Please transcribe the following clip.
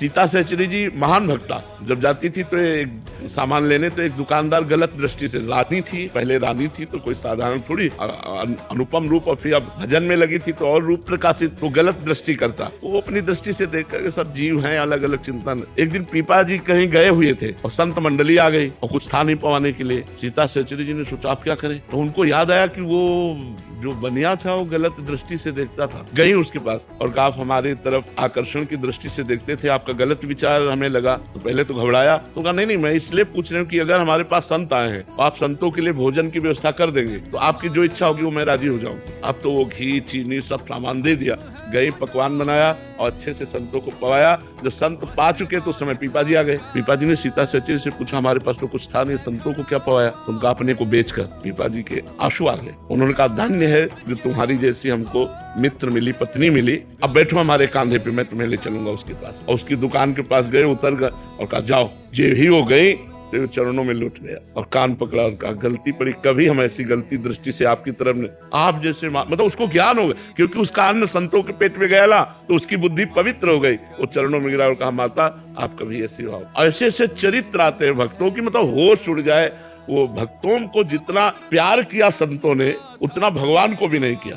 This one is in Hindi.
सीता सहचरी जी महान भक्ता, जब जाती थी तो एक सामान लेने तो एक दुकानदार गलत दृष्टि से, रानी थी, पहले रानी थी तो कोई साधारण थोड़ी, अनुपम रूप, और फिर अब भजन में लगी थी तो और रूप प्रकाशित, तो गलत दृष्टि करता। वो अपनी दृष्टि से देख कर सब जीव हैं, अलग अलग चिंतन। एक दिन पीपा जी कहीं गए हुए थे और संत मंडली आ गई और कुछ था नहीं पवाने के लिए। सीता सहचरी जी ने सोचा आप क्या करें, तो उनको याद आया कि वो जो बनिया था वो गलत दृष्टि से देखता था। गई उसके पास और कहा आप हमारी तरफ आकर्षण की दृष्टि से देखते थे, आपका गलत विचार हमें लगा। तो पहले तो घबराया, तो कहा नहीं मैं इसलिए पूछ रही हूँ कि अगर हमारे पास संत आए हैं तो आप संतों के लिए भोजन की व्यवस्था कर देंगे तो आपकी जो इच्छा होगी वो मैं राजी हो जाऊंगी। अब तो वो घी चीनी सब सामान दे दिया, गई पकवान बनाया और अच्छे से संतों को पवाया। जब संत पा चुके तो उस समय पीपा जी आ गए। पीपा जी ने सीता सहचरी से पूछा हमारे पास तो कुछ था नहीं, संतों को क्या पवाया? तो उनका अपने को बेचकर पीपा जी के आंसू आ गए। उन्होंने कहा धन्य है जो तुम्हारी जैसी हमको मित्र मिली, पत्नी मिली। अब बैठो हमारे कांधे पे, मैं तुम्हें ले चलूंगा उसके पास। और उसकी दुकान के पास गए, उतर गए और कहा जाओ। जे ही वो गई तो चरणों में लुट गया और कान पकड़ा और कहा गलती पड़ी, कभी हम ऐसी गलती दृष्टि से आपकी तरफ ने, आप जैसे मतलब उसको ज्ञान हो गया क्योंकि उसका अन्न संतों के पेट में गया तो उसकी बुद्धि पवित्र हो गई। वो चरणों में गिरा और कहा माता आप कभी ऐसी हो। ऐसे ऐसे चरित्र आते हैं भक्तों की, मतलब होश उड़ जाए। वो भक्तों को जितना प्यार किया संतों ने उतना भगवान को भी नहीं किया।